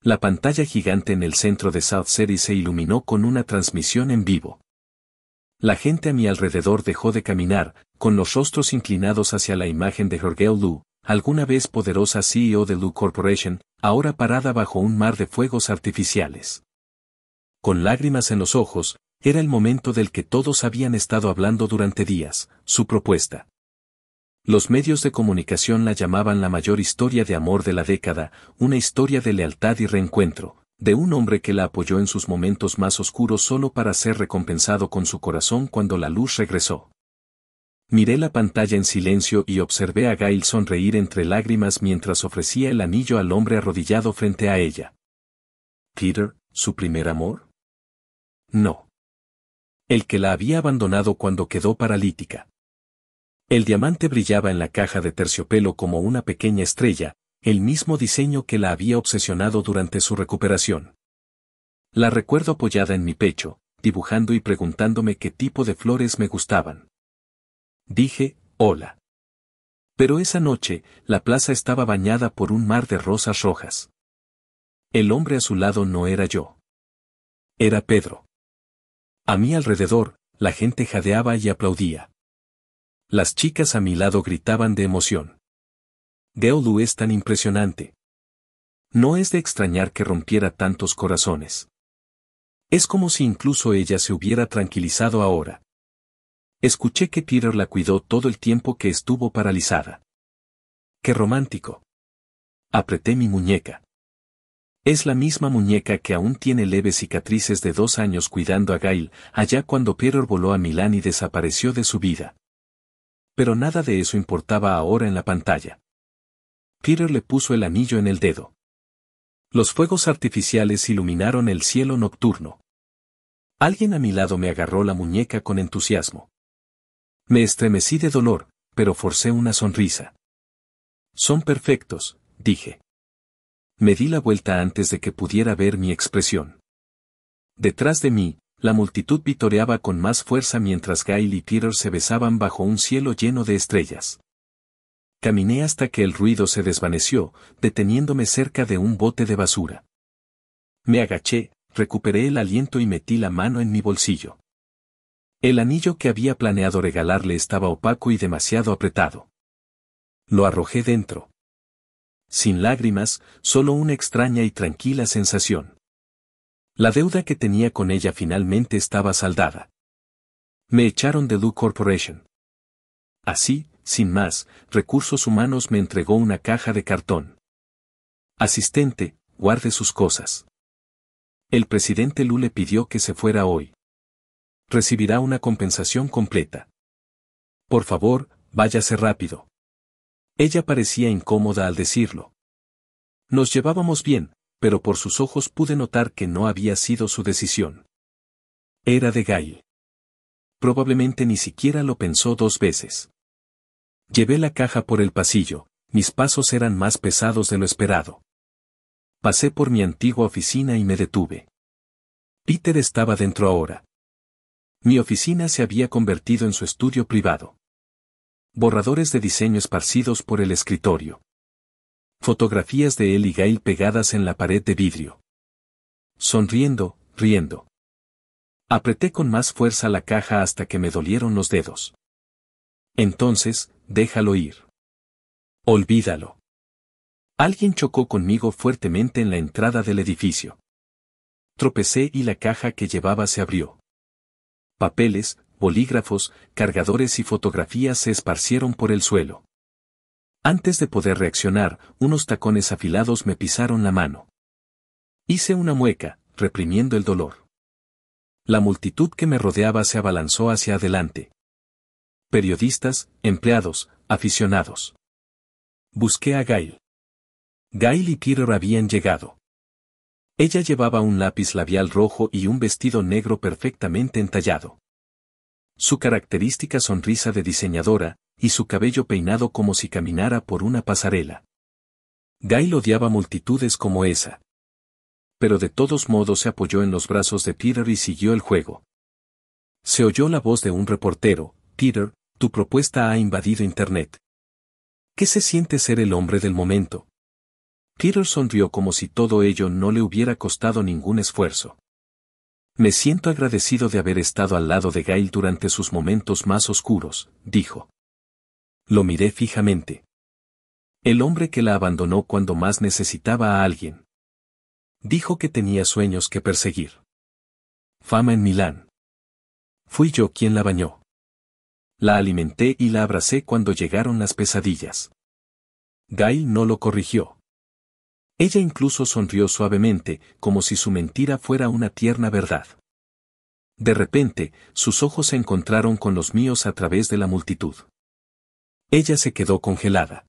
La pantalla gigante en el centro de South City se iluminó con una transmisión en vivo. La gente a mi alrededor dejó de caminar, con los rostros inclinados hacia la imagen de Jorgeo Lu, alguna vez poderosa CEO de Lu Corporation, ahora parada bajo un mar de fuegos artificiales. Con lágrimas en los ojos, era el momento del que todos habían estado hablando durante días, su propuesta. Los medios de comunicación la llamaban la mayor historia de amor de la década, una historia de lealtad y reencuentro, de un hombre que la apoyó en sus momentos más oscuros solo para ser recompensado con su corazón cuando la luz regresó. Miré la pantalla en silencio y observé a Gail sonreír entre lágrimas mientras ofrecía el anillo al hombre arrodillado frente a ella. ¿Peter, su primer amor? No. El que la había abandonado cuando quedó paralítica. El diamante brillaba en la caja de terciopelo como una pequeña estrella, el mismo diseño que la había obsesionado durante su recuperación. La recuerdo apoyada en mi pecho, dibujando y preguntándome qué tipo de flores me gustaban. Dije, hola. Pero esa noche, la plaza estaba bañada por un mar de rosas rojas. El hombre a su lado no era yo. Era Pedro. A mi alrededor, la gente jadeaba y aplaudía. Las chicas a mi lado gritaban de emoción. Geolu es tan impresionante. No es de extrañar que rompiera tantos corazones. Es como si incluso ella se hubiera tranquilizado ahora. Escuché que Peter la cuidó todo el tiempo que estuvo paralizada. ¡Qué romántico! Apreté mi muñeca. Es la misma muñeca que aún tiene leves cicatrices de 2 años cuidando a Gail, allá cuando Peter voló a Milán y desapareció de su vida. Pero nada de eso importaba ahora en la pantalla. Peter le puso el anillo en el dedo. Los fuegos artificiales iluminaron el cielo nocturno. Alguien a mi lado me agarró la muñeca con entusiasmo. Me estremecí de dolor, pero forcé una sonrisa. Son perfectos, dije. Me di la vuelta antes de que pudiera ver mi expresión. Detrás de mí, la multitud vitoreaba con más fuerza mientras Gail y Peter se besaban bajo un cielo lleno de estrellas. Caminé hasta que el ruido se desvaneció, deteniéndome cerca de un bote de basura. Me agaché, recuperé el aliento y metí la mano en mi bolsillo. El anillo que había planeado regalarle estaba opaco y demasiado apretado. Lo arrojé dentro. Sin lágrimas, solo una extraña y tranquila sensación. La deuda que tenía con ella finalmente estaba saldada. Me echaron de Lu Corporation. Así, sin más, Recursos Humanos me entregó una caja de cartón. Asistente, guarde sus cosas. El presidente Lu le pidió que se fuera hoy. Recibirá una compensación completa. Por favor, váyase rápido. Ella parecía incómoda al decirlo. Nos llevábamos bien, pero por sus ojos pude notar que no había sido su decisión. Era de Gail. Probablemente ni siquiera lo pensó 2 veces. Llevé la caja por el pasillo, mis pasos eran más pesados de lo esperado. Pasé por mi antigua oficina y me detuve. Peter estaba dentro ahora. Mi oficina se había convertido en su estudio privado. Borradores de diseño esparcidos por el escritorio. Fotografías de él y Gail pegadas en la pared de vidrio. Sonriendo, riendo. Apreté con más fuerza la caja hasta que me dolieron los dedos. Entonces, déjalo ir. Olvídalo. Alguien chocó conmigo fuertemente en la entrada del edificio. Tropecé y la caja que llevaba se abrió. Papeles, bolígrafos, cargadores y fotografías se esparcieron por el suelo. Antes de poder reaccionar, unos tacones afilados me pisaron la mano. Hice una mueca, reprimiendo el dolor. La multitud que me rodeaba se abalanzó hacia adelante. Periodistas, empleados, aficionados. Busqué a Gail. Gail y Peter habían llegado. Ella llevaba un lápiz labial rojo y un vestido negro perfectamente entallado. Su característica sonrisa de diseñadora, y su cabello peinado como si caminara por una pasarela. Gail odiaba multitudes como esa. Pero de todos modos se apoyó en los brazos de Peter y siguió el juego. Se oyó la voz de un reportero: Peter, tu propuesta ha invadido Internet. ¿Qué se siente ser el hombre del momento? Peter sonrió como si todo ello no le hubiera costado ningún esfuerzo. Me siento agradecido de haber estado al lado de Gail durante sus momentos más oscuros, dijo. Lo miré fijamente. El hombre que la abandonó cuando más necesitaba a alguien. Dijo que tenía sueños que perseguir. Fama en Milán. Fui yo quien la bañó. La alimenté y la abracé cuando llegaron las pesadillas. Gail no lo corrigió. Ella incluso sonrió suavemente, como si su mentira fuera una tierna verdad. De repente, sus ojos se encontraron con los míos a través de la multitud. Ella se quedó congelada.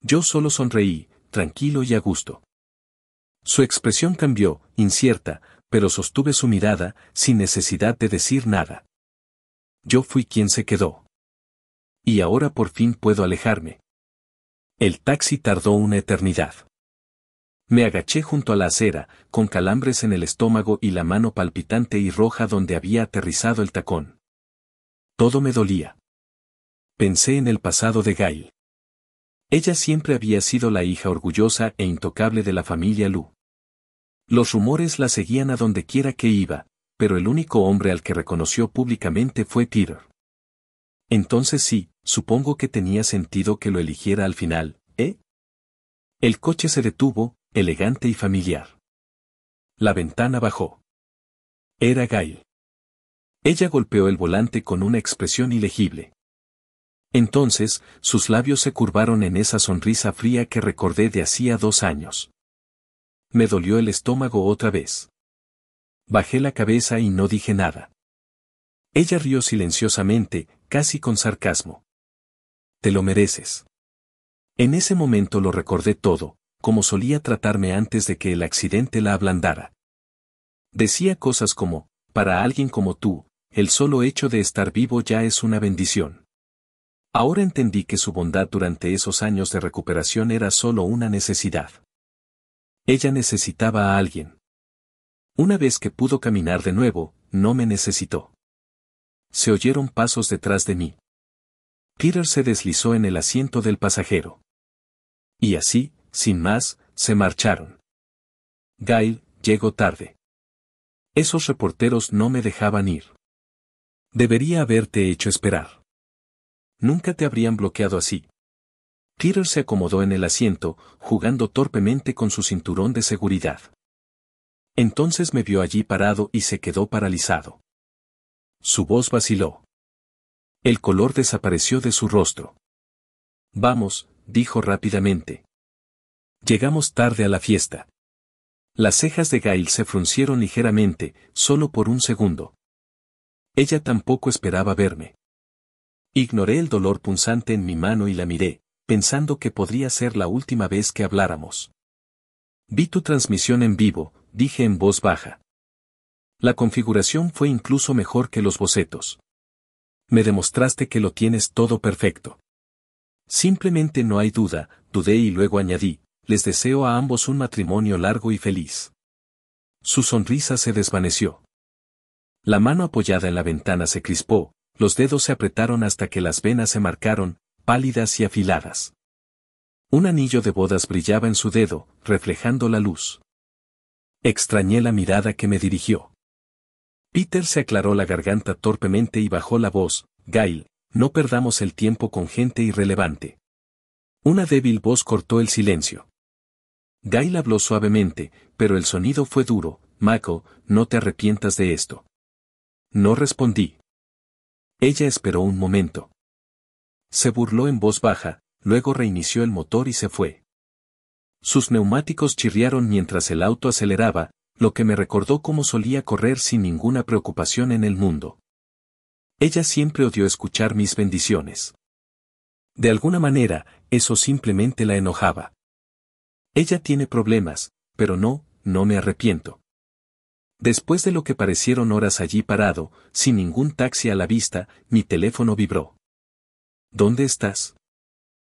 Yo solo sonreí, tranquilo y a gusto. Su expresión cambió, incierta, pero sostuve su mirada, sin necesidad de decir nada. Yo fui quien se quedó. Y ahora por fin puedo alejarme. El taxi tardó una eternidad. Me agaché junto a la acera, con calambres en el estómago y la mano palpitante y roja donde había aterrizado el tacón. Todo me dolía. Pensé en el pasado de Gail. Ella siempre había sido la hija orgullosa e intocable de la familia Lu. Los rumores la seguían a donde quiera que iba, pero el único hombre al que reconoció públicamente fue Peter. Entonces sí, supongo que tenía sentido que lo eligiera al final, ¿eh? El coche se detuvo, elegante y familiar. La ventana bajó. Era Gail. Ella golpeó el volante con una expresión ilegible. Entonces, sus labios se curvaron en esa sonrisa fría que recordé de hacía 2 años. Me dolió el estómago otra vez. Bajé la cabeza y no dije nada. Ella rió silenciosamente, casi con sarcasmo. Te lo mereces. En ese momento lo recordé todo, como solía tratarme antes de que el accidente la ablandara. Decía cosas como, para alguien como tú, el solo hecho de estar vivo ya es una bendición. Ahora entendí que su bondad durante esos años de recuperación era solo una necesidad. Ella necesitaba a alguien. Una vez que pudo caminar de nuevo, no me necesitó. Se oyeron pasos detrás de mí. Peter se deslizó en el asiento del pasajero. Y así, sin más, se marcharon. Gail, llegó tarde. Esos reporteros no me dejaban ir. Debería haberte hecho esperar. Nunca te habrían bloqueado así. Peter se acomodó en el asiento, jugando torpemente con su cinturón de seguridad. Entonces me vio allí parado y se quedó paralizado. Su voz vaciló. El color desapareció de su rostro. Vamos, dijo rápidamente. Llegamos tarde a la fiesta. Las cejas de Gail se fruncieron ligeramente, solo por un segundo. Ella tampoco esperaba verme. Ignoré el dolor punzante en mi mano y la miré, pensando que podría ser la última vez que habláramos. Vi tu transmisión en vivo, dije en voz baja. La configuración fue incluso mejor que los bocetos. Me demostraste que lo tienes todo perfecto. Simplemente no hay duda, dudé y luego añadí, les deseo a ambos un matrimonio largo y feliz. Su sonrisa se desvaneció. La mano apoyada en la ventana se crispó, los dedos se apretaron hasta que las venas se marcaron, pálidas y afiladas. Un anillo de bodas brillaba en su dedo, reflejando la luz. Extrañé la mirada que me dirigió. Peter se aclaró la garganta torpemente y bajó la voz, Gail, no perdamos el tiempo con gente irrelevante. Una débil voz cortó el silencio. Gail habló suavemente, pero el sonido fue duro, Mako, no te arrepientas de esto. No respondí. Ella esperó un momento. Se burló en voz baja, luego reinició el motor y se fue. Sus neumáticos chirriaron mientras el auto aceleraba, lo que me recordó cómo solía correr sin ninguna preocupación en el mundo. Ella siempre odió escuchar mis bendiciones. De alguna manera, eso simplemente la enojaba. Ella tiene problemas, pero no me arrepiento. Después de lo que parecieron horas allí parado, sin ningún taxi a la vista, mi teléfono vibró. ¿Dónde estás?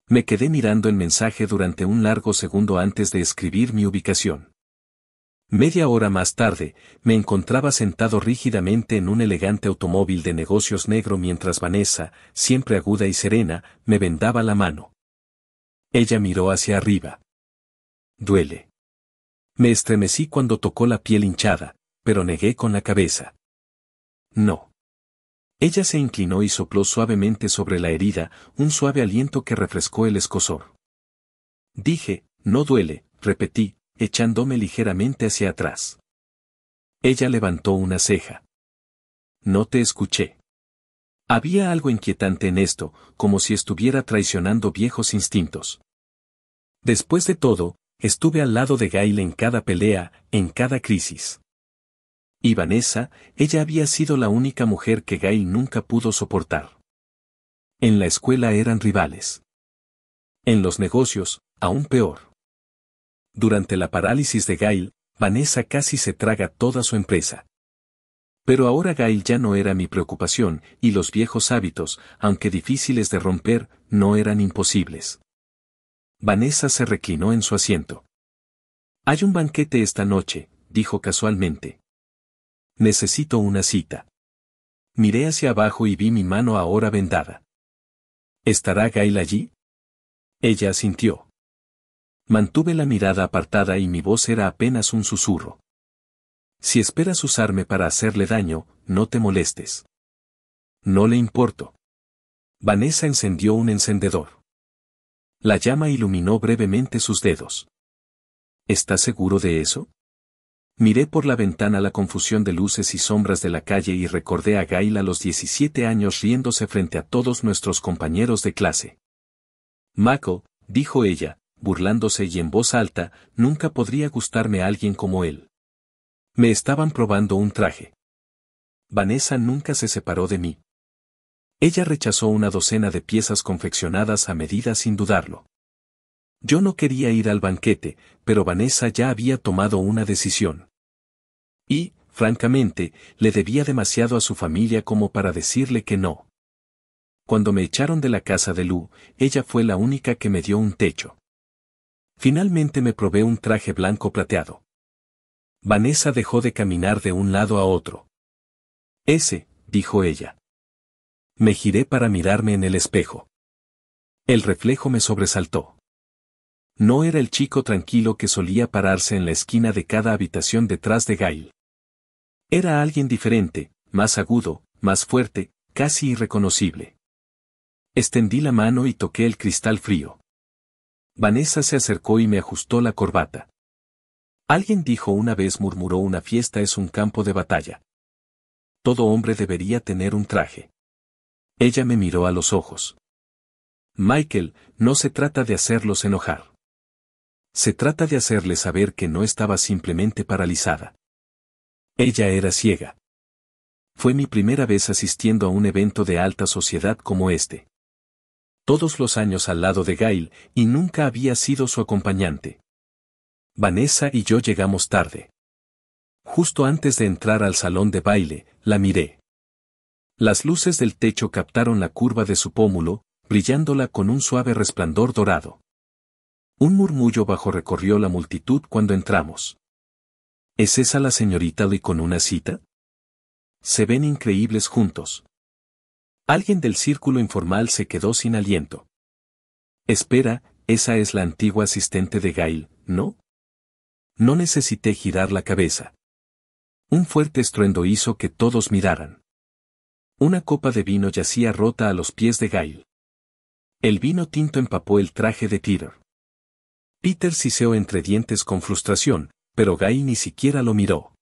Me quedé mirando el mensaje durante un largo segundo antes de escribir mi ubicación. Media hora más tarde, me encontraba sentado rígidamente en un elegante automóvil de negocios negro mientras Vanessa, siempre aguda y serena, me vendaba la mano. Ella miró hacia arriba. Duele. Me estremecí cuando tocó la piel hinchada, pero negué con la cabeza. No. Ella se inclinó y sopló suavemente sobre la herida, un suave aliento que refrescó el escozor. Dije, no duele, repetí, echándome ligeramente hacia atrás. Ella levantó una ceja. No te escuché. Había algo inquietante en esto, como si estuviera traicionando viejos instintos. Después de todo, estuve al lado de Gail en cada pelea, en cada crisis. Y Vanessa, ella había sido la única mujer que Gail nunca pudo soportar. En la escuela eran rivales. En los negocios, aún peor. Durante la parálisis de Gail, Vanessa casi se traga toda su empresa. Pero ahora Gail ya no era mi preocupación, y los viejos hábitos, aunque difíciles de romper, no eran imposibles. Vanessa se reclinó en su asiento. Hay un banquete esta noche, dijo casualmente. Necesito una cita. Miré hacia abajo y vi mi mano ahora vendada. ¿Estará Gail allí? Ella asintió. Mantuve la mirada apartada y mi voz era apenas un susurro. Si esperas usarme para hacerle daño, no te molestes. No le importo. Vanessa encendió un encendedor. La llama iluminó brevemente sus dedos. ¿Estás seguro de eso? Miré por la ventana la confusión de luces y sombras de la calle y recordé a Gail a los 17 años riéndose frente a todos nuestros compañeros de clase. Mako, dijo ella, burlándose y en voz alta, nunca podría gustarme alguien como él. Me estaban probando un traje. Vanessa nunca se separó de mí. Ella rechazó una docena de piezas confeccionadas a medida sin dudarlo. Yo no quería ir al banquete, pero Vanessa ya había tomado una decisión. Y, francamente, le debía demasiado a su familia como para decirle que no. Cuando me echaron de la casa de Lou, ella fue la única que me dio un techo. Finalmente me probé un traje blanco plateado. Vanessa dejó de caminar de un lado a otro. Ese, dijo ella. Me giré para mirarme en el espejo. El reflejo me sobresaltó. No era el chico tranquilo que solía pararse en la esquina de cada habitación detrás de Gail. Era alguien diferente, más agudo, más fuerte, casi irreconocible. Extendí la mano y toqué el cristal frío. Vanessa se acercó y me ajustó la corbata. Alguien dijo una vez, murmuró, una fiesta es un campo de batalla. Todo hombre debería tener un traje. Ella me miró a los ojos. Michael, no se trata de hacerlos enojar. Se trata de hacerle saber que no estaba simplemente paralizada. Ella era ciega. Fue mi primera vez asistiendo a un evento de alta sociedad como este. Todos los años al lado de Gail, y nunca había sido su acompañante. Vanessa y yo llegamos tarde. Justo antes de entrar al salón de baile, la miré. Las luces del techo captaron la curva de su pómulo, brillándola con un suave resplandor dorado. Un murmullo bajo recorrió la multitud cuando entramos. ¿Es esa la señorita Lee con una cita? Se ven increíbles juntos. Alguien del círculo informal se quedó sin aliento. Espera, esa es la antigua asistente de Gail, ¿no? No necesité girar la cabeza. Un fuerte estruendo hizo que todos miraran. Una copa de vino yacía rota a los pies de Gail. El vino tinto empapó el traje de Peter. Peter siseó entre dientes con frustración, pero Gail ni siquiera lo miró.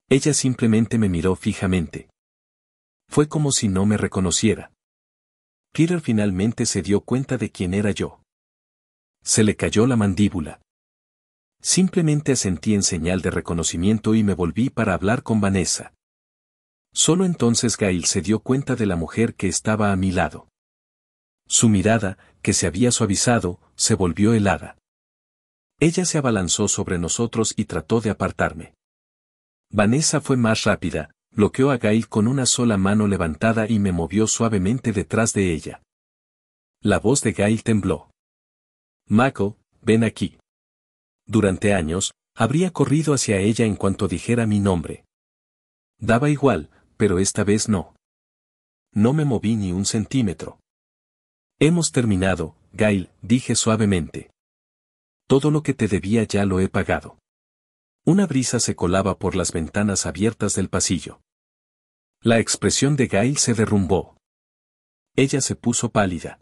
Ella simplemente me miró fijamente. Fue como si no me reconociera. Peter finalmente se dio cuenta de quién era yo. Se le cayó la mandíbula. Simplemente asentí en señal de reconocimiento y me volví para hablar con Vanessa. Solo entonces Gail se dio cuenta de la mujer que estaba a mi lado. Su mirada, que se había suavizado, se volvió helada. Ella se abalanzó sobre nosotros y trató de apartarme. Vanessa fue más rápida, bloqueó a Gail con una sola mano levantada y me movió suavemente detrás de ella. La voz de Gail tembló. Mako, ven aquí. Durante años, habría corrido hacia ella en cuanto dijera mi nombre. Daba igual, pero esta vez no. No me moví ni un centímetro. Hemos terminado, Gail, dije suavemente. Todo lo que te debía ya lo he pagado. Una brisa se colaba por las ventanas abiertas del pasillo. La expresión de Gail se derrumbó. Ella se puso pálida.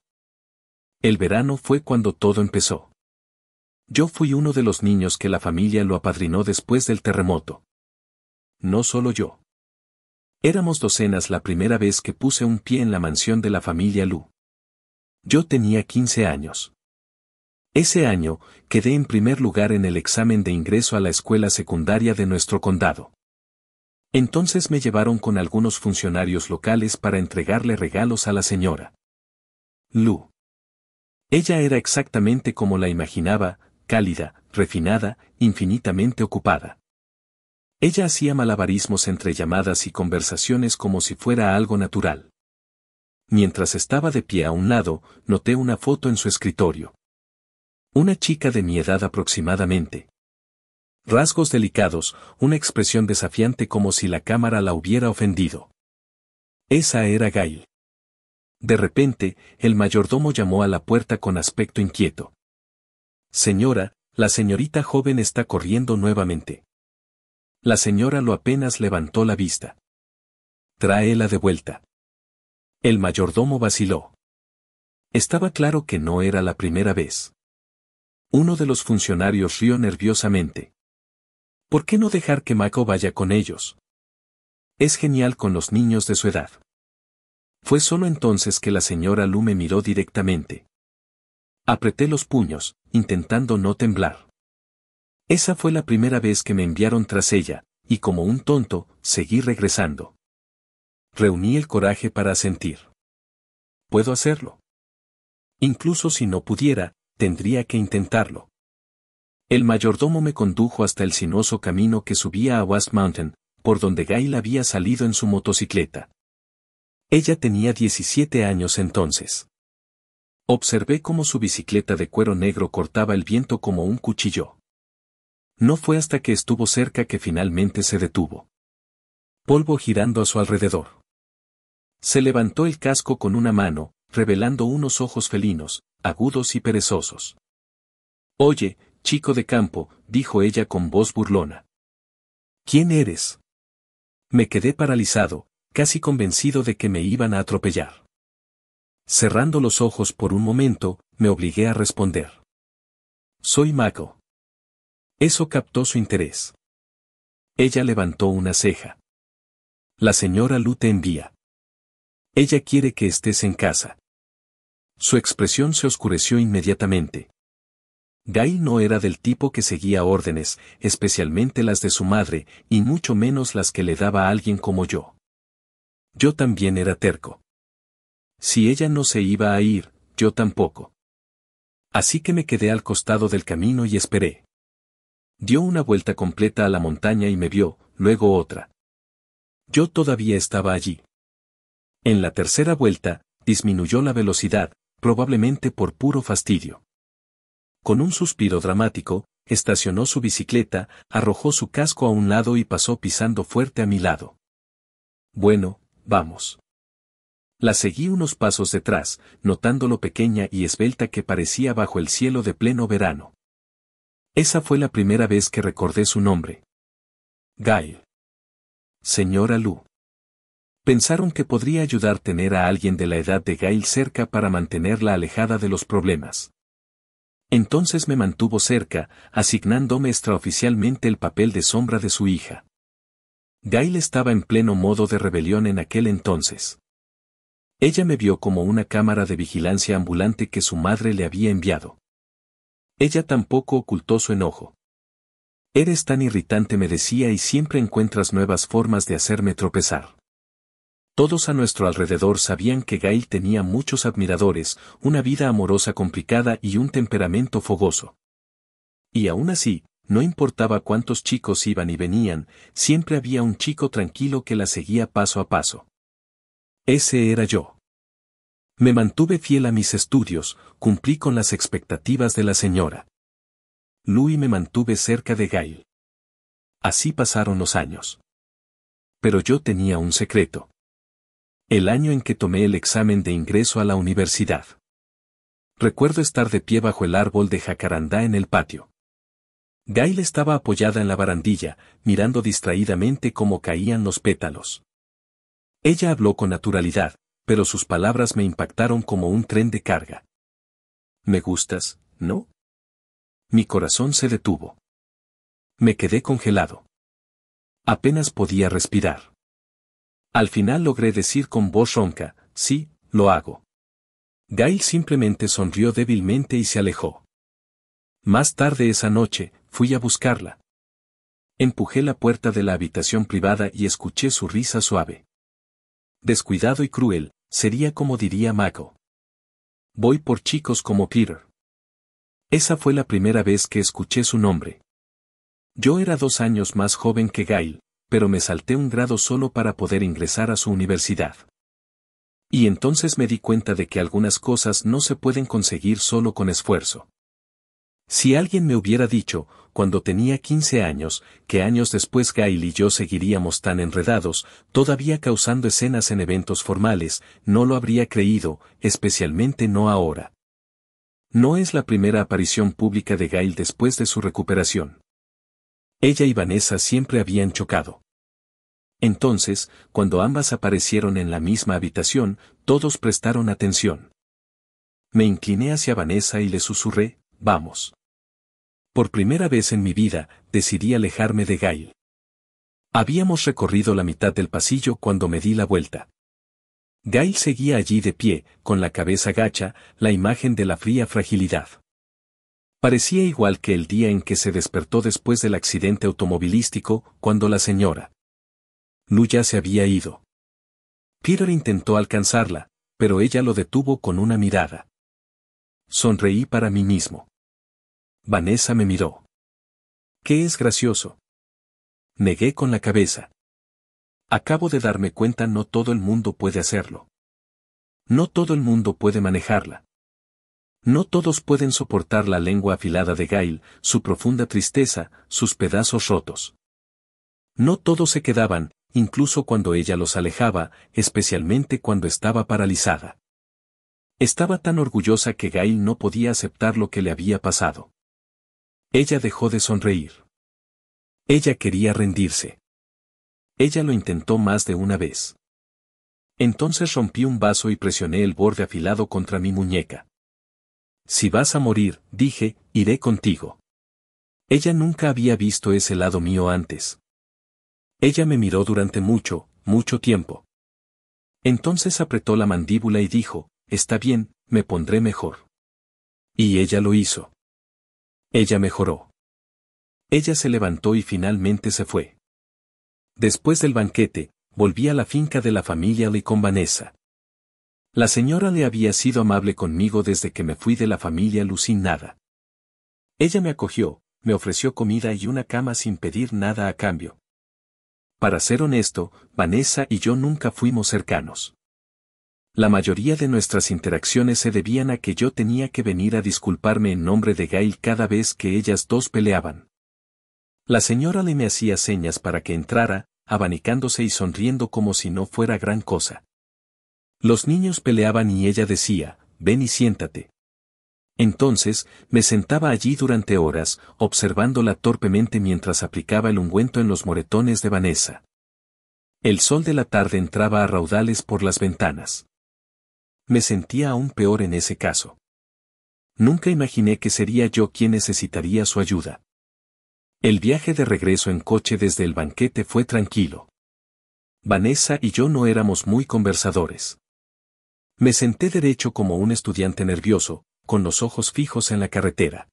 El verano fue cuando todo empezó. Yo fui uno de los niños que la familia lo apadrinó después del terremoto. No solo yo. Éramos docenas la primera vez que puse un pie en la mansión de la familia Lu. Yo tenía 15 años. Ese año, quedé en primer lugar en el examen de ingreso a la escuela secundaria de nuestro condado. Entonces me llevaron con algunos funcionarios locales para entregarle regalos a la señora Lu. Ella era exactamente como la imaginaba, cálida, refinada, infinitamente ocupada. Ella hacía malabarismos entre llamadas y conversaciones como si fuera algo natural. Mientras estaba de pie a un lado, noté una foto en su escritorio. Una chica de mi edad aproximadamente. Rasgos delicados, una expresión desafiante como si la cámara la hubiera ofendido. Esa era Gail. De repente, el mayordomo llamó a la puerta con aspecto inquieto. Señora, la señorita joven está corriendo nuevamente. La señora Lu apenas levantó la vista. Tráela de vuelta. El mayordomo vaciló. Estaba claro que no era la primera vez. Uno de los funcionarios rió nerviosamente. ¿Por qué no dejar que Mako vaya con ellos? Es genial con los niños de su edad. Fue solo entonces que la señora Lu me miró directamente. Apreté los puños, intentando no temblar. Esa fue la primera vez que me enviaron tras ella, y como un tonto, seguí regresando. Reuní el coraje para asentir. Puedo hacerlo. Incluso si no pudiera, tendría que intentarlo. El mayordomo me condujo hasta el sinuoso camino que subía a West Mountain, por donde Gail había salido en su motocicleta. Ella tenía 17 años entonces. Observé cómo su bicicleta de cuero negro cortaba el viento como un cuchillo. No fue hasta que estuvo cerca que finalmente se detuvo. Polvo girando a su alrededor. Se levantó el casco con una mano, revelando unos ojos felinos, agudos y perezosos. Oye, chico de campo, dijo ella con voz burlona. ¿Quién eres? Me quedé paralizado, casi convencido de que me iban a atropellar. Cerrando los ojos por un momento, me obligué a responder. Soy Mako. Eso captó su interés. Ella levantó una ceja. La señora Lu te envía. Ella quiere que estés en casa. Su expresión se oscureció inmediatamente. Gail no era del tipo que seguía órdenes, especialmente las de su madre, y mucho menos las que le daba a alguien como yo. Yo también era terco. Si ella no se iba a ir, yo tampoco. Así que me quedé al costado del camino y esperé. Dio una vuelta completa a la montaña y me vio, luego otra. Yo todavía estaba allí. En la tercera vuelta, disminuyó la velocidad, probablemente por puro fastidio. Con un suspiro dramático, estacionó su bicicleta, arrojó su casco a un lado y pasó pisando fuerte a mi lado. Bueno, vamos. La seguí unos pasos detrás, notando lo pequeña y esbelta que parecía bajo el cielo de pleno verano. Esa fue la primera vez que recordé su nombre. Gail. Señora Lu. Pensaron que podría ayudar tener a alguien de la edad de Gail cerca para mantenerla alejada de los problemas. Entonces me mantuvo cerca, asignándome extraoficialmente el papel de sombra de su hija. Gail estaba en pleno modo de rebelión en aquel entonces. Ella me vio como una cámara de vigilancia ambulante que su madre le había enviado. Ella tampoco ocultó su enojo. Eres tan irritante, me decía, y siempre encuentras nuevas formas de hacerme tropezar. Todos a nuestro alrededor sabían que Gail tenía muchos admiradores, una vida amorosa complicada y un temperamento fogoso. Y aún así, no importaba cuántos chicos iban y venían, siempre había un chico tranquilo que la seguía paso a paso. Ese era yo. Me mantuve fiel a mis estudios, cumplí con las expectativas de la señora Lu y me mantuve cerca de Gail. Así pasaron los años. Pero yo tenía un secreto. El año en que tomé el examen de ingreso a la universidad. Recuerdo estar de pie bajo el árbol de jacarandá en el patio. Gail estaba apoyada en la barandilla, mirando distraídamente cómo caían los pétalos. Ella habló con naturalidad, pero sus palabras me impactaron como un tren de carga. ¿Me gustas, no? Mi corazón se detuvo. Me quedé congelado. Apenas podía respirar. Al final logré decir con voz ronca, sí, lo hago. Gail simplemente sonrió débilmente y se alejó. Más tarde esa noche, fui a buscarla. Empujé la puerta de la habitación privada y escuché su risa suave. Descuidado y cruel, sería como diría Mako. Voy por chicos como Peter. Esa fue la primera vez que escuché su nombre. Yo era 2 años más joven que Gail, pero me salté un grado solo para poder ingresar a su universidad. Y entonces me di cuenta de que algunas cosas no se pueden conseguir solo con esfuerzo. Si alguien me hubiera dicho, cuando tenía 15 años, que años después Gail y yo seguiríamos tan enredados, todavía causando escenas en eventos formales, no lo habría creído, especialmente no ahora. No es la primera aparición pública de Gail después de su recuperación. Ella y Vanessa siempre habían chocado. Entonces, cuando ambas aparecieron en la misma habitación, todos prestaron atención. Me incliné hacia Vanessa y le susurré, vamos. Por primera vez en mi vida, decidí alejarme de Gail. Habíamos recorrido la mitad del pasillo cuando me di la vuelta. Gail seguía allí de pie, con la cabeza gacha, la imagen de la fría fragilidad. Parecía igual que el día en que se despertó después del accidente automovilístico, cuando la señora Lu ya se había ido. Peter intentó alcanzarla, pero ella lo detuvo con una mirada. Sonreí para mí mismo. Vanessa me miró. ¿Qué es gracioso? Negué con la cabeza. Acabo de darme cuenta, no todo el mundo puede hacerlo. No todo el mundo puede manejarla. No todos pueden soportar la lengua afilada de Gail, su profunda tristeza, sus pedazos rotos. No todos se quedaban, incluso cuando ella los alejaba, especialmente cuando estaba paralizada. Estaba tan orgullosa que Gail no podía aceptar lo que le había pasado. Ella dejó de sonreír. Ella quería rendirse. Ella lo intentó más de una vez. Entonces rompí un vaso y presioné el borde afilado contra mi muñeca. Si vas a morir, dije, iré contigo. Ella nunca había visto ese lado mío antes. Ella me miró durante mucho, mucho tiempo. Entonces apretó la mandíbula y dijo, está bien, me pondré mejor. Y ella lo hizo. Ella mejoró. Ella se levantó y finalmente se fue. Después del banquete, volví a la finca de la familia Lee con Vanessa. La señora Lee había sido amable conmigo desde que me fui de la familia Lu sin nada. Ella me acogió, me ofreció comida y una cama sin pedir nada a cambio. Para ser honesto, Vanessa y yo nunca fuimos cercanos. La mayoría de nuestras interacciones se debían a que yo tenía que venir a disculparme en nombre de Gail cada vez que ellas dos peleaban. La señora Lee me hacía señas para que entrara, abanicándose y sonriendo como si no fuera gran cosa. Los niños peleaban y ella decía, ven y siéntate. Entonces, me sentaba allí durante horas, observándola torpemente mientras aplicaba el ungüento en los moretones de Vanessa. El sol de la tarde entraba a raudales por las ventanas. Me sentía aún peor en ese caso. Nunca imaginé que sería yo quien necesitaría su ayuda. El viaje de regreso en coche desde el banquete fue tranquilo. Vanessa y yo no éramos muy conversadores. Me senté derecho como un estudiante nervioso, con los ojos fijos en la carretera.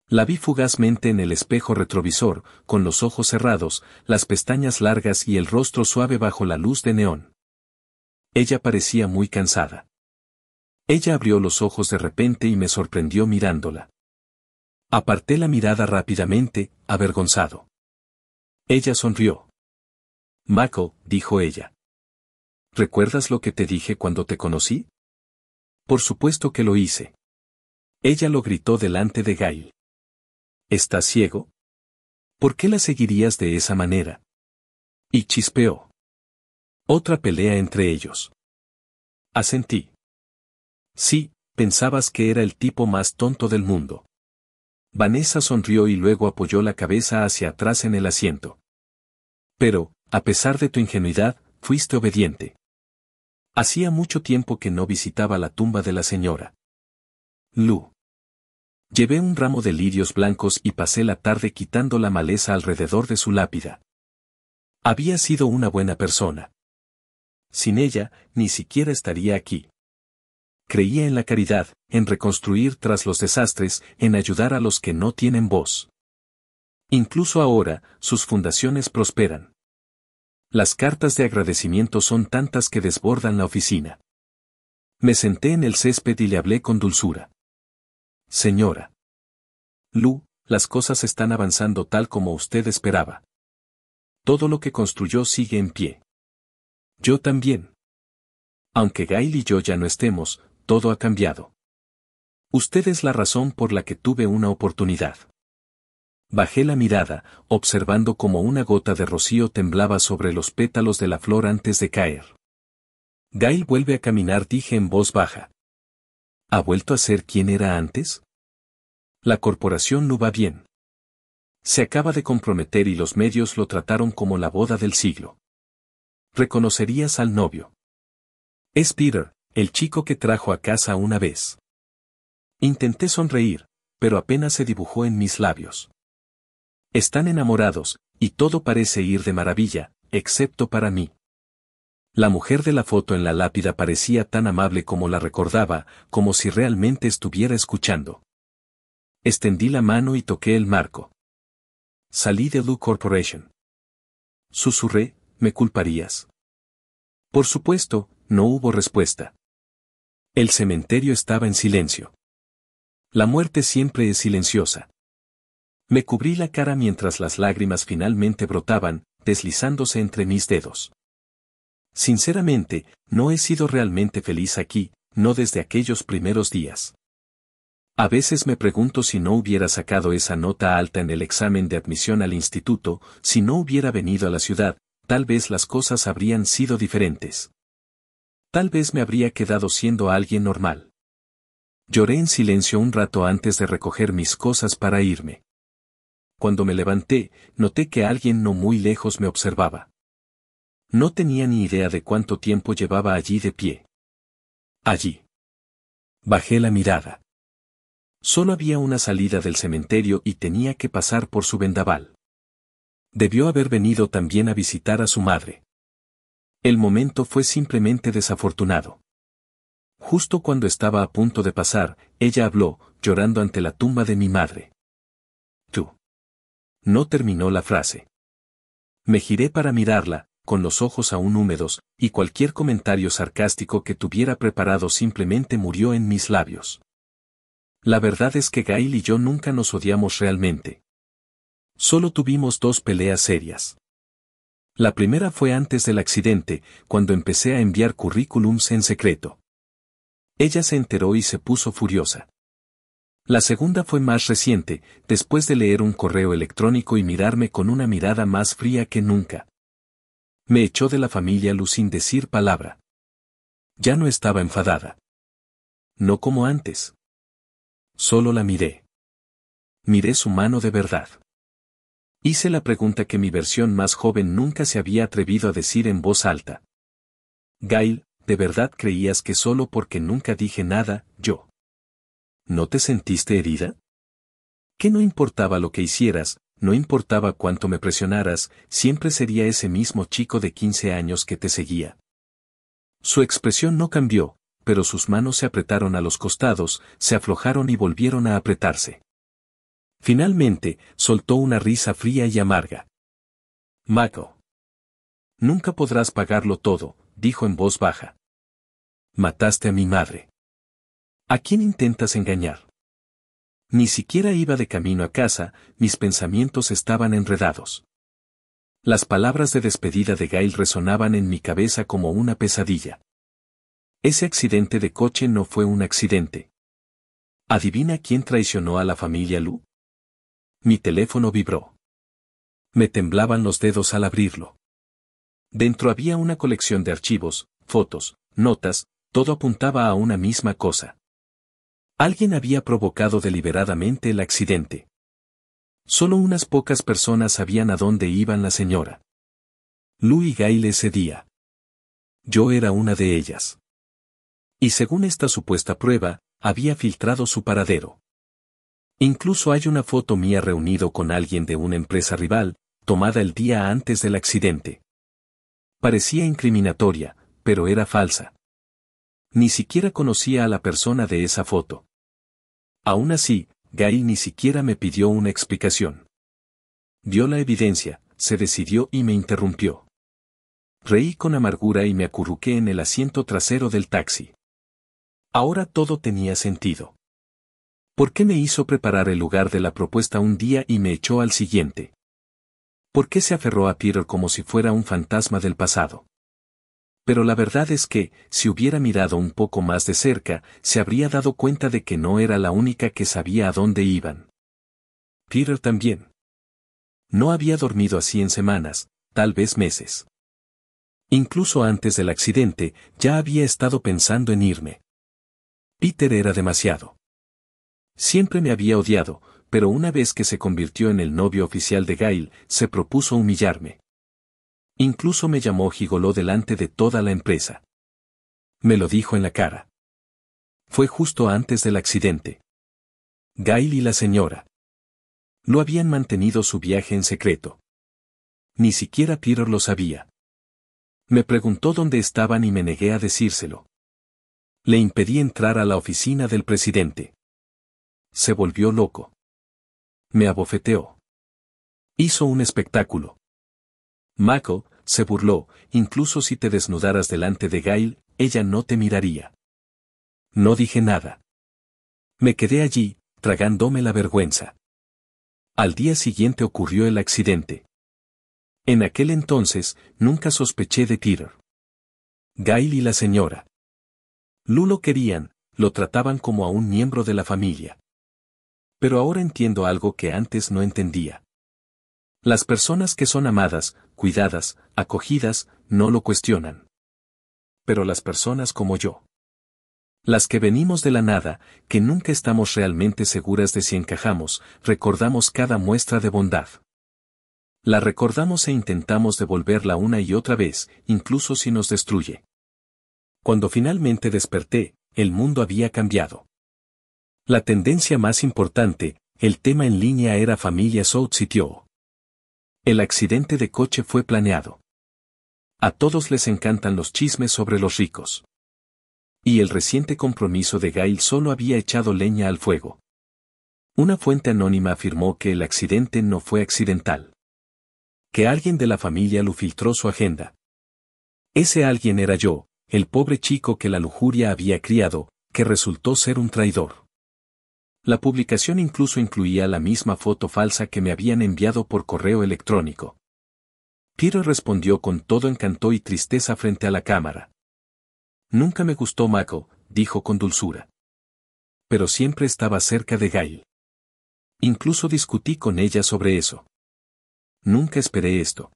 La vi fugazmente en el espejo retrovisor, con los ojos cerrados, las pestañas largas y el rostro suave bajo la luz de neón. Ella parecía muy cansada. Ella abrió los ojos de repente y me sorprendió mirándola. Aparté la mirada rápidamente, avergonzado. Ella sonrió. Mako, dijo ella. ¿Recuerdas lo que te dije cuando te conocí? Por supuesto que lo hice. Ella lo gritó delante de Gail. ¿Estás ciego? ¿Por qué la seguirías de esa manera? Y chispeó. Otra pelea entre ellos. Asentí. Sí, pensabas que era el tipo más tonto del mundo. Vanessa sonrió y luego apoyó la cabeza hacia atrás en el asiento. Pero, a pesar de tu ingenuidad, fuiste obediente. Hacía mucho tiempo que no visitaba la tumba de la señora Lu. Llevé un ramo de lirios blancos y pasé la tarde quitando la maleza alrededor de su lápida. Había sido una buena persona. Sin ella, ni siquiera estaría aquí. Creía en la caridad, en reconstruir tras los desastres, en ayudar a los que no tienen voz. Incluso ahora, sus fundaciones prosperan. Las cartas de agradecimiento son tantas que desbordan la oficina. Me senté en el césped y le hablé con dulzura. Señora Lu, las cosas están avanzando tal como usted esperaba. Todo lo que construyó sigue en pie. Yo también. Aunque Gail y yo ya no estemos, todo ha cambiado. Usted es la razón por la que tuve una oportunidad. Bajé la mirada, observando cómo una gota de rocío temblaba sobre los pétalos de la flor antes de caer. Gail vuelve a caminar, dije en voz baja. ¿Ha vuelto a ser quien era antes? La corporación no va bien. Se acaba de comprometer y los medios lo trataron como la boda del siglo. ¿Reconocerías al novio? Es Peter, el chico que trajo a casa una vez. Intenté sonreír, pero apenas se dibujó en mis labios. Están enamorados, y todo parece ir de maravilla, excepto para mí. La mujer de la foto en la lápida parecía tan amable como la recordaba, como si realmente estuviera escuchando. Extendí la mano y toqué el marco. Salí de Lu Corporation. Susurré, ¿me culparías? Por supuesto, no hubo respuesta. El cementerio estaba en silencio. La muerte siempre es silenciosa. Me cubrí la cara mientras las lágrimas finalmente brotaban, deslizándose entre mis dedos. Sinceramente, no he sido realmente feliz aquí, no desde aquellos primeros días. A veces me pregunto si no hubiera sacado esa nota alta en el examen de admisión al instituto, si no hubiera venido a la ciudad, tal vez las cosas habrían sido diferentes. Tal vez me habría quedado siendo alguien normal. Lloré en silencio un rato antes de recoger mis cosas para irme. Cuando me levanté, noté que alguien no muy lejos me observaba. No tenía ni idea de cuánto tiempo llevaba allí de pie. Allí. Bajé la mirada. Solo había una salida del cementerio y tenía que pasar por su vendaval. Debió haber venido también a visitar a su madre. El momento fue simplemente desafortunado. Justo cuando estaba a punto de pasar, ella habló, llorando ante la tumba de mi madre. Tú. No terminó la frase. Me giré para mirarla, con los ojos aún húmedos, y cualquier comentario sarcástico que tuviera preparado simplemente murió en mis labios. La verdad es que Gail y yo nunca nos odiamos realmente. Solo tuvimos 2 peleas serias. La primera fue antes del accidente, cuando empecé a enviar currículums en secreto. Ella se enteró y se puso furiosa. La segunda fue más reciente, después de leer un correo electrónico y mirarme con una mirada más fría que nunca. Me echó de la familia Lu sin decir palabra. Ya no estaba enfadada. No como antes. Solo la miré. Miré su mano de verdad. Hice la pregunta que mi versión más joven nunca se había atrevido a decir en voz alta. Gail, ¿de verdad creías que solo porque nunca dije nada, yo? ¿No te sentiste herida? Que no importaba lo que hicieras, no importaba cuánto me presionaras, siempre sería ese mismo chico de 15 años que te seguía. Su expresión no cambió, pero sus manos se apretaron a los costados, se aflojaron y volvieron a apretarse. Finalmente, soltó una risa fría y amarga. Mago. Nunca podrás pagarlo todo, dijo en voz baja. Mataste a mi madre. ¿A quién intentas engañar? Ni siquiera iba de camino a casa, mis pensamientos estaban enredados. Las palabras de despedida de Gail resonaban en mi cabeza como una pesadilla. Ese accidente de coche no fue un accidente. ¿Adivina quién traicionó a la familia Lu? Mi teléfono vibró. Me temblaban los dedos al abrirlo. Dentro había una colección de archivos, fotos, notas, todo apuntaba a una misma cosa. Alguien había provocado deliberadamente el accidente. Solo unas pocas personas sabían a dónde iban la señora Lu y Gail ese día. Yo era una de ellas. Y según esta supuesta prueba, había filtrado su paradero. Incluso hay una foto mía reunido con alguien de una empresa rival, tomada el día antes del accidente. Parecía incriminatoria, pero era falsa. Ni siquiera conocía a la persona de esa foto. Aún así, Gail ni siquiera me pidió una explicación. Vio la evidencia, se decidió y me interrumpió. Reí con amargura y me acurruqué en el asiento trasero del taxi. Ahora todo tenía sentido. ¿Por qué me hizo preparar el lugar de la propuesta un día y me echó al siguiente? ¿Por qué se aferró a Peter como si fuera un fantasma del pasado? Pero la verdad es que, si hubiera mirado un poco más de cerca, se habría dado cuenta de que no era la única que sabía a dónde iban. Peter también. No había dormido así en semanas, tal vez meses. Incluso antes del accidente, ya había estado pensando en irme. Peter era demasiado. Siempre me había odiado, pero una vez que se convirtió en el novio oficial de Gail, se propuso humillarme. Incluso me llamó gigoló delante de toda la empresa. Me lo dijo en la cara. Fue justo antes del accidente. Gail y la señora Lu habían mantenido su viaje en secreto. Ni siquiera Peter lo sabía. Me preguntó dónde estaban y me negué a decírselo. Le impedí entrar a la oficina del presidente. Se volvió loco. Me abofeteó. Hizo un espectáculo. Mako, se burló, incluso si te desnudaras delante de Gail, ella no te miraría. No dije nada. Me quedé allí, tragándome la vergüenza. Al día siguiente ocurrió el accidente. En aquel entonces, nunca sospeché de Peter. Gail y la señora Lu lo querían, lo trataban como a un miembro de la familia. Pero ahora entiendo algo que antes no entendía. Las personas que son amadas, cuidadas, acogidas, no lo cuestionan. Pero las personas como yo, las que venimos de la nada, que nunca estamos realmente seguras de si encajamos, recordamos cada muestra de bondad. La recordamos e intentamos devolverla una y otra vez, incluso si nos destruye. Cuando finalmente desperté, el mundo había cambiado. La tendencia más importante, el tema en línea era familia South Sitio. El accidente de coche fue planeado. A todos les encantan los chismes sobre los ricos. Y el reciente compromiso de Gail solo había echado leña al fuego. Una fuente anónima afirmó que el accidente no fue accidental. Que alguien de la familia lo filtró su agenda. Ese alguien era yo, el pobre chico que la lujuria había criado, que resultó ser un traidor. La publicación incluso incluía la misma foto falsa que me habían enviado por correo electrónico. Peter respondió con todo encanto y tristeza frente a la cámara. Nunca me gustó Mako, dijo con dulzura. Pero siempre estaba cerca de Gail. Incluso discutí con ella sobre eso. Nunca esperé esto.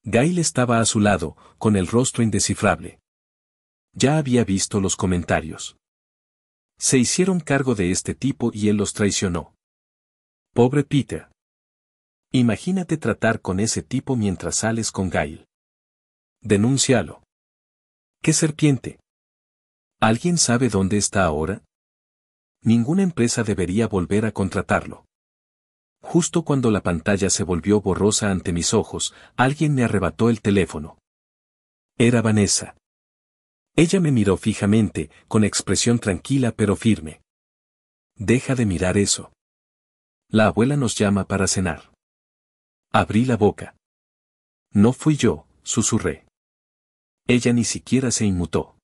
Gail estaba a su lado, con el rostro indescifrable. Ya había visto los comentarios. Se hicieron cargo de este tipo y él los traicionó. Pobre Peter. Imagínate tratar con ese tipo mientras sales con Gail. Denúncialo. ¿Qué serpiente? ¿Alguien sabe dónde está ahora? Ninguna empresa debería volver a contratarlo. Justo cuando la pantalla se volvió borrosa ante mis ojos, alguien me arrebató el teléfono. Era Vanessa. Ella me miró fijamente, con expresión tranquila pero firme. Deja de mirar eso. La abuela nos llama para cenar. Abrí la boca. No fui yo, susurré. Ella ni siquiera se inmutó.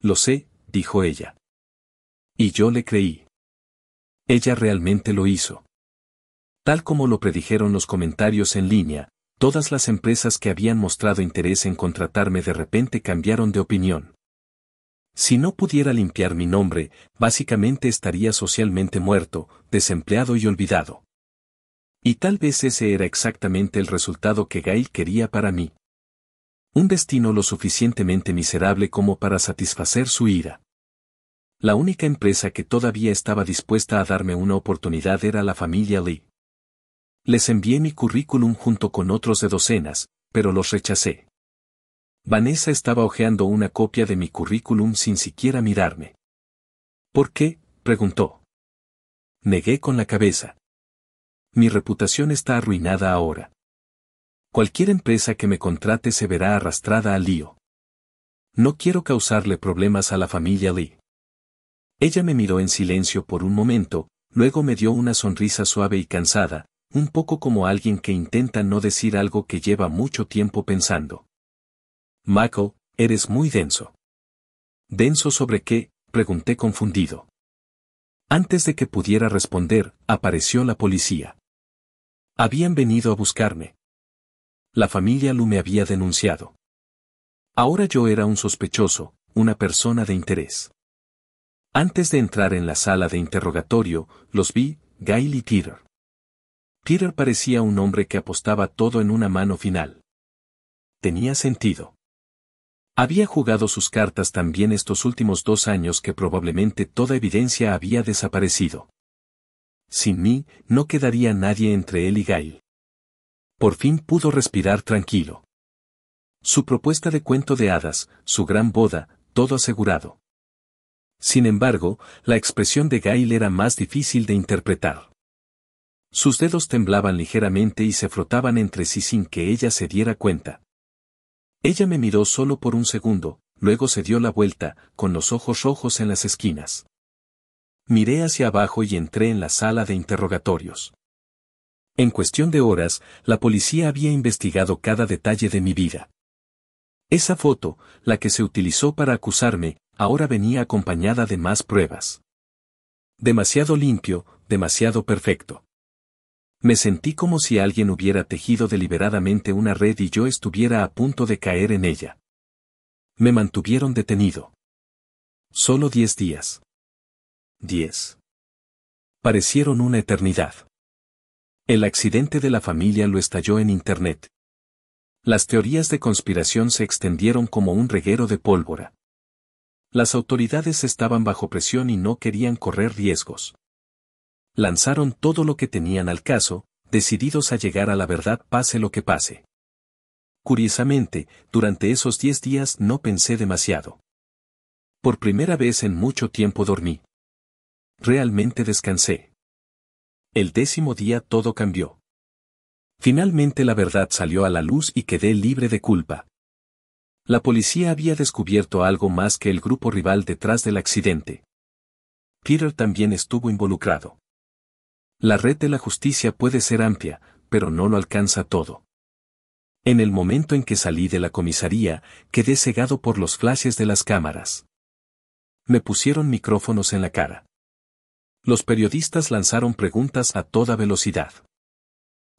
Lo sé, dijo ella. Y yo le creí. Ella realmente lo hizo. Tal como lo predijeron los comentarios en línea, todas las empresas que habían mostrado interés en contratarme de repente cambiaron de opinión. Si no pudiera limpiar mi nombre, básicamente estaría socialmente muerto, desempleado y olvidado. Y tal vez ese era exactamente el resultado que Gail quería para mí. Un destino lo suficientemente miserable como para satisfacer su ira. La única empresa que todavía estaba dispuesta a darme una oportunidad era la familia Lee. Les envié mi currículum junto con otros de docenas, pero los rechacé. Vanessa estaba hojeando una copia de mi currículum sin siquiera mirarme. ¿Por qué?, preguntó. Negué con la cabeza. Mi reputación está arruinada ahora. Cualquier empresa que me contrate se verá arrastrada al lío. No quiero causarle problemas a la familia Lee. Ella me miró en silencio por un momento, luego me dio una sonrisa suave y cansada, un poco como alguien que intenta no decir algo que lleva mucho tiempo pensando. Michael, eres muy denso. ¿Denso sobre qué?, pregunté confundido. Antes de que pudiera responder, apareció la policía. Habían venido a buscarme. La familia Lu me había denunciado. Ahora yo era un sospechoso, una persona de interés. Antes de entrar en la sala de interrogatorio, los vi, Gail y Peter. Peter parecía un hombre que apostaba todo en una mano final. Tenía sentido. Había jugado sus cartas tan bien estos últimos 2 años que probablemente toda evidencia había desaparecido. Sin mí, no quedaría nadie entre él y Gail. Por fin pudo respirar tranquilo. Su propuesta de cuento de hadas, su gran boda, todo asegurado. Sin embargo, la expresión de Gail era más difícil de interpretar. Sus dedos temblaban ligeramente y se frotaban entre sí sin que ella se diera cuenta. Ella me miró solo por un segundo, luego se dio la vuelta, con los ojos rojos en las esquinas. Miré hacia abajo y entré en la sala de interrogatorios. En cuestión de horas, la policía había investigado cada detalle de mi vida. Esa foto, la que se utilizó para acusarme, ahora venía acompañada de más pruebas. Demasiado limpio, demasiado perfecto. Me sentí como si alguien hubiera tejido deliberadamente una red y yo estuviera a punto de caer en ella. Me mantuvieron detenido. Solo 10 días. 10. Parecieron una eternidad. El accidente de la familia lo estalló en Internet. Las teorías de conspiración se extendieron como un reguero de pólvora. Las autoridades estaban bajo presión y no querían correr riesgos. Lanzaron todo lo que tenían al caso, decididos a llegar a la verdad pase lo que pase. Curiosamente, durante esos 10 días no pensé demasiado. Por primera vez en mucho tiempo dormí. Realmente descansé. El 10º día todo cambió. Finalmente la verdad salió a la luz y quedé libre de culpa. La policía había descubierto algo más que el grupo rival detrás del accidente. Peter también estuvo involucrado. La red de la justicia puede ser amplia, pero no lo alcanza todo. En el momento en que salí de la comisaría, quedé cegado por los flashes de las cámaras. Me pusieron micrófonos en la cara. Los periodistas lanzaron preguntas a toda velocidad.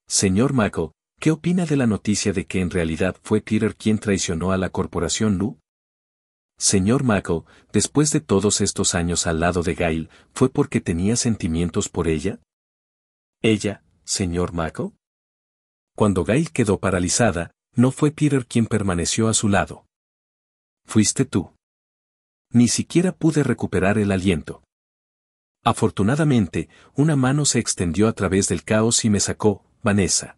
Señor Michael, ¿qué opina de la noticia de que en realidad fue Peter quien traicionó a la corporación Lu? Señor Michael, después de todos estos años al lado de Gail, ¿fue porque tenía sentimientos por ella? ¿Ella, señor Michael? Cuando Gail quedó paralizada, no fue Peter quien permaneció a su lado. Fuiste tú. Ni siquiera pude recuperar el aliento. Afortunadamente, una mano se extendió a través del caos y me sacó, Vanessa.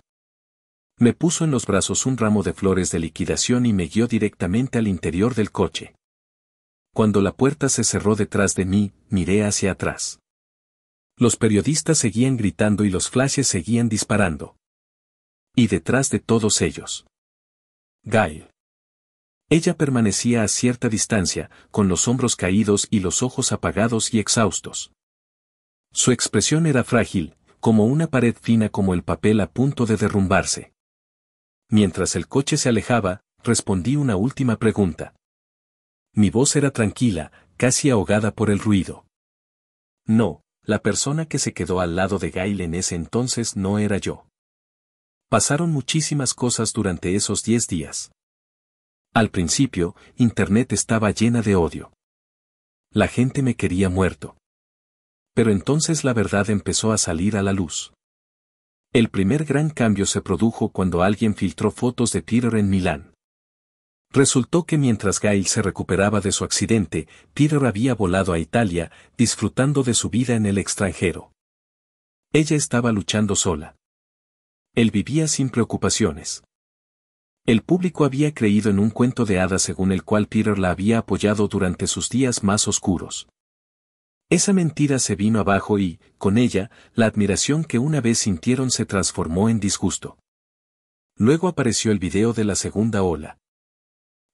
Me puso en los brazos un ramo de flores de liquidación y me guió directamente al interior del coche. Cuando la puerta se cerró detrás de mí, miré hacia atrás. Los periodistas seguían gritando y los flashes seguían disparando. Y detrás de todos ellos, Gail. Ella permanecía a cierta distancia, con los hombros caídos y los ojos apagados y exhaustos. Su expresión era frágil, como una pared fina como el papel a punto de derrumbarse. Mientras el coche se alejaba, respondí una última pregunta. Mi voz era tranquila, casi ahogada por el ruido. No, la persona que se quedó al lado de Gail en ese entonces no era yo. Pasaron muchísimas cosas durante esos 10 días. Al principio, Internet estaba llena de odio. La gente me quería muerto. Pero entonces la verdad empezó a salir a la luz. El primer gran cambio se produjo cuando alguien filtró fotos de Peter en Milán. Resultó que mientras Gail se recuperaba de su accidente, Peter había volado a Italia, disfrutando de su vida en el extranjero. Ella estaba luchando sola. Él vivía sin preocupaciones. El público había creído en un cuento de hadas según el cual Peter la había apoyado durante sus días más oscuros. Esa mentira se vino abajo y, con ella, la admiración que una vez sintieron se transformó en disgusto. Luego apareció el video de la segunda ola.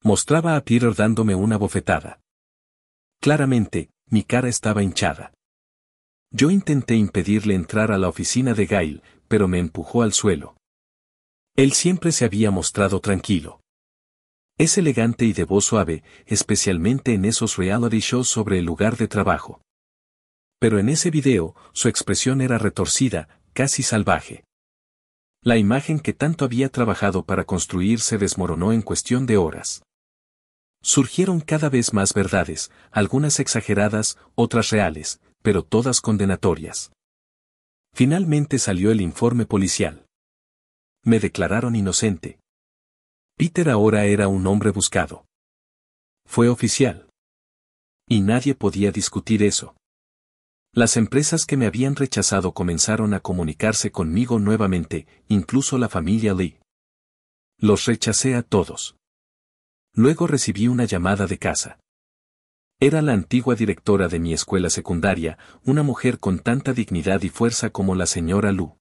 Mostraba a Peter dándome una bofetada. Claramente, mi cara estaba hinchada. Yo intenté impedirle entrar a la oficina de Gail, pero me empujó al suelo. Él siempre se había mostrado tranquilo. Es elegante y de voz suave, especialmente en esos reality shows sobre el lugar de trabajo. Pero en ese video, su expresión era retorcida, casi salvaje. La imagen que tanto había trabajado para construir se desmoronó en cuestión de horas. Surgieron cada vez más verdades, algunas exageradas, otras reales, pero todas condenatorias. Finalmente salió el informe policial. Me declararon inocente. Peter ahora era un hombre buscado. Fue oficial. Y nadie podía discutir eso. Las empresas que me habían rechazado comenzaron a comunicarse conmigo nuevamente, incluso la familia Lee. Los rechacé a todos. Luego recibí una llamada de casa. Era la antigua directora de mi escuela secundaria, una mujer con tanta dignidad y fuerza como la señora Lu.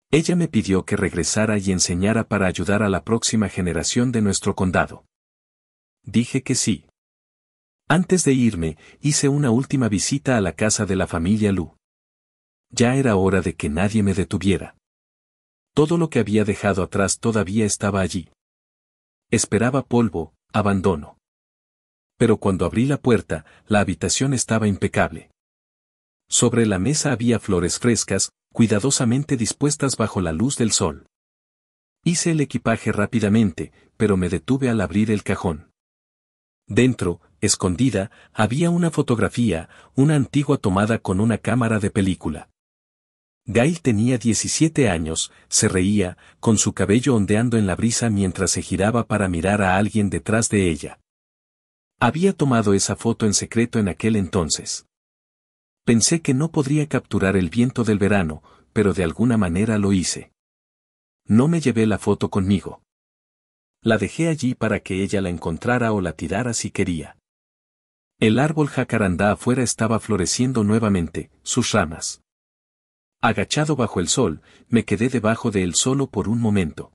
Ella me pidió que regresara y enseñara para ayudar a la próxima generación de nuestro condado. Dije que sí. Antes de irme, hice una última visita a la casa de la familia Lu. Ya era hora de que nadie me detuviera. Todo lo que había dejado atrás todavía estaba allí. Esperaba polvo, abandono. Pero cuando abrí la puerta, la habitación estaba impecable. Sobre la mesa había flores frescas, cuidadosamente dispuestas bajo la luz del sol. Hice el equipaje rápidamente, pero me detuve al abrir el cajón. Dentro, escondida, había una fotografía, una antigua tomada con una cámara de película. Gail tenía 17 años, se reía, con su cabello ondeando en la brisa mientras se giraba para mirar a alguien detrás de ella. Había tomado esa foto en secreto en aquel entonces. Pensé que no podría capturar el viento del verano, pero de alguna manera lo hice. No me llevé la foto conmigo. La dejé allí para que ella la encontrara o la tirara si quería. El árbol jacarandá afuera estaba floreciendo nuevamente, sus ramas. Agachado bajo el sol, me quedé debajo de él solo por un momento.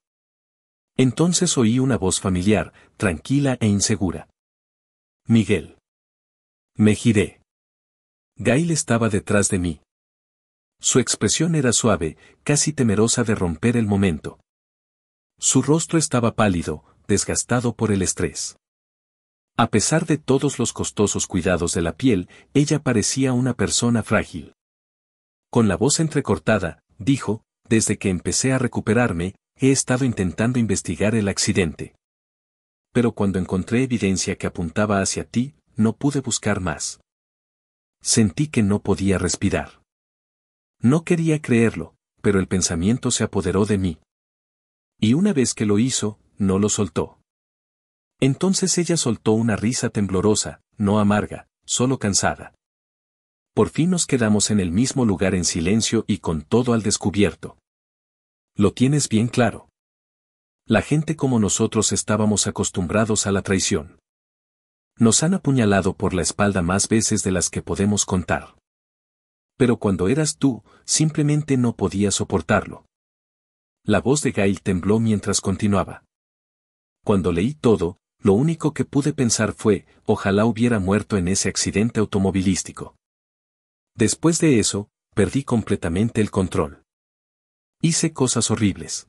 Entonces oí una voz familiar, tranquila e insegura. Miguel. Me giré. Gail estaba detrás de mí. Su expresión era suave, casi temerosa de romper el momento. Su rostro estaba pálido, desgastado por el estrés. A pesar de todos los costosos cuidados de la piel, ella parecía una persona frágil. Con la voz entrecortada, dijo, desde que empecé a recuperarme, he estado intentando investigar el accidente. Pero cuando encontré evidencia que apuntaba hacia ti, no pude buscar más. Sentí que no podía respirar. No quería creerlo, pero el pensamiento se apoderó de mí. Y una vez que lo hizo, no lo soltó. Entonces ella soltó una risa temblorosa, no amarga, solo cansada. Por fin nos quedamos en el mismo lugar en silencio y con todo al descubierto. Lo tienes bien claro. La gente como nosotros estábamos acostumbrados a la traición. Nos han apuñalado por la espalda más veces de las que podemos contar. Pero cuando eras tú, simplemente no podía soportarlo. La voz de Gail tembló mientras continuaba. Cuando leí todo, lo único que pude pensar fue, ojalá hubiera muerto en ese accidente automovilístico. Después de eso, perdí completamente el control. Hice cosas horribles.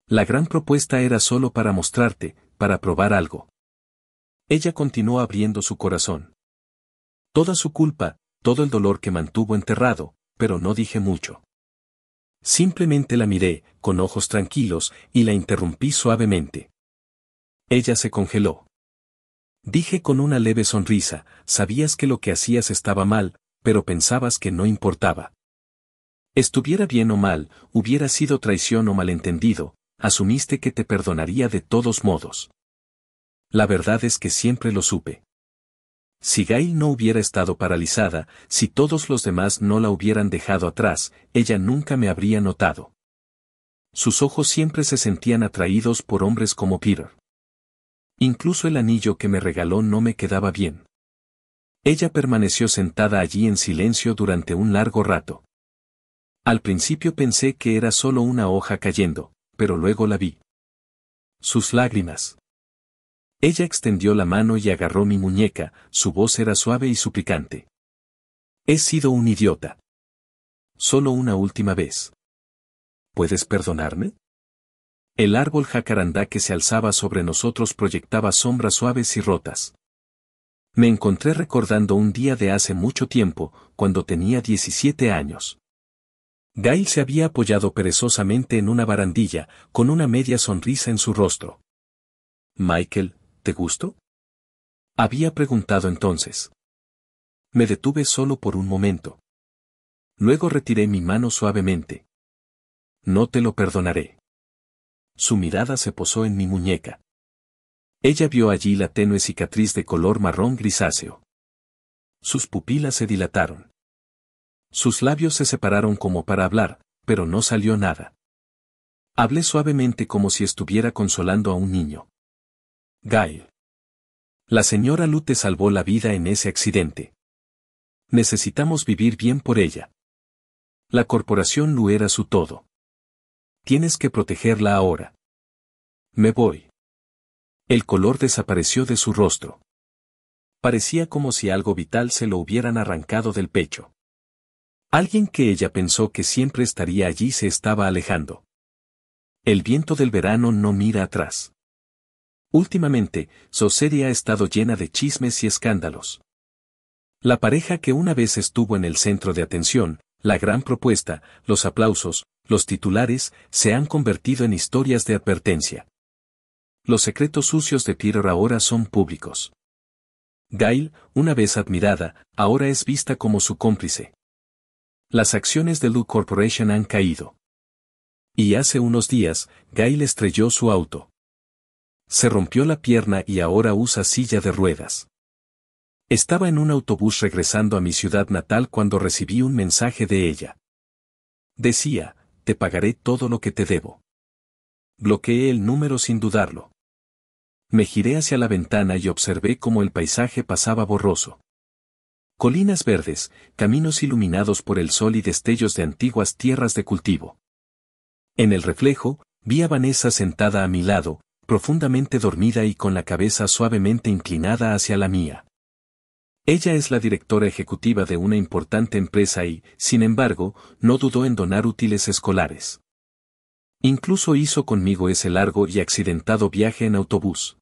La gran propuesta era solo para mostrarte, para probar algo. Ella continuó abriendo su corazón. Toda su culpa, todo el dolor que mantuvo enterrado, pero no dije mucho. Simplemente la miré, con ojos tranquilos, y la interrumpí suavemente. Ella se congeló. Dije con una leve sonrisa, sabías que lo que hacías estaba mal, pero pensabas que no importaba. Estuviera bien o mal, hubiera sido traición o malentendido, asumiste que te perdonaría de todos modos. La verdad es que siempre lo supe. Si Gail no hubiera estado paralizada, si todos los demás no la hubieran dejado atrás, ella nunca me habría notado. Sus ojos siempre se sentían atraídos por hombres como Peter. Incluso el anillo que me regaló no me quedaba bien. Ella permaneció sentada allí en silencio durante un largo rato. Al principio pensé que era solo una hoja cayendo, pero luego la vi. Sus lágrimas. Ella extendió la mano y agarró mi muñeca, su voz era suave y suplicante. He sido un idiota. Solo una última vez. ¿Puedes perdonarme? El árbol jacarandá que se alzaba sobre nosotros proyectaba sombras suaves y rotas. Me encontré recordando un día de hace mucho tiempo, cuando tenía 17 años. Gail se había apoyado perezosamente en una barandilla, con una media sonrisa en su rostro. Michael, ¿te gusto? Había preguntado entonces. Me detuve solo por un momento. Luego retiré mi mano suavemente. No te lo perdonaré. Su mirada se posó en mi muñeca. Ella vio allí la tenue cicatriz de color marrón grisáceo. Sus pupilas se dilataron. Sus labios se separaron como para hablar, pero no salió nada. Hablé suavemente como si estuviera consolando a un niño. Gail. La señora Lu te salvó la vida en ese accidente. Necesitamos vivir bien por ella. La corporación Lu era su todo. Tienes que protegerla ahora. Me voy. El color desapareció de su rostro. Parecía como si algo vital se lo hubieran arrancado del pecho. Alguien que ella pensó que siempre estaría allí se estaba alejando. El viento del verano no mira atrás. Últimamente, Sauceri ha estado llena de chismes y escándalos. La pareja que una vez estuvo en el centro de atención, la gran propuesta, los aplausos, los titulares, se han convertido en historias de advertencia. Los secretos sucios de Peter ahora son públicos. Gail, una vez admirada, ahora es vista como su cómplice. Las acciones de Lu Corporation han caído. Y hace unos días, Gail estrelló su auto. Se rompió la pierna y ahora usa silla de ruedas. Estaba en un autobús regresando a mi ciudad natal cuando recibí un mensaje de ella. Decía, te pagaré todo lo que te debo. Bloqueé el número sin dudarlo. Me giré hacia la ventana y observé cómo el paisaje pasaba borroso. Colinas verdes, caminos iluminados por el sol y destellos de antiguas tierras de cultivo. En el reflejo, vi a Vanessa sentada a mi lado, profundamente dormida y con la cabeza suavemente inclinada hacia la mía. Ella es la directora ejecutiva de una importante empresa y, sin embargo, no dudó en donar útiles escolares. Incluso hizo conmigo ese largo y accidentado viaje en autobús.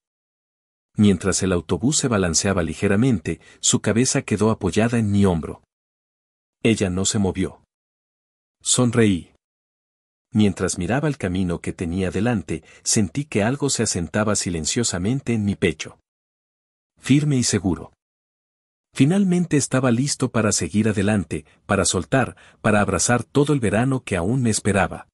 Mientras el autobús se balanceaba ligeramente, su cabeza quedó apoyada en mi hombro. Ella no se movió. Sonreí. Mientras miraba el camino que tenía delante, sentí que algo se asentaba silenciosamente en mi pecho. Firme y seguro. Finalmente estaba listo para seguir adelante, para soltar, para abrazar todo el verano que aún me esperaba.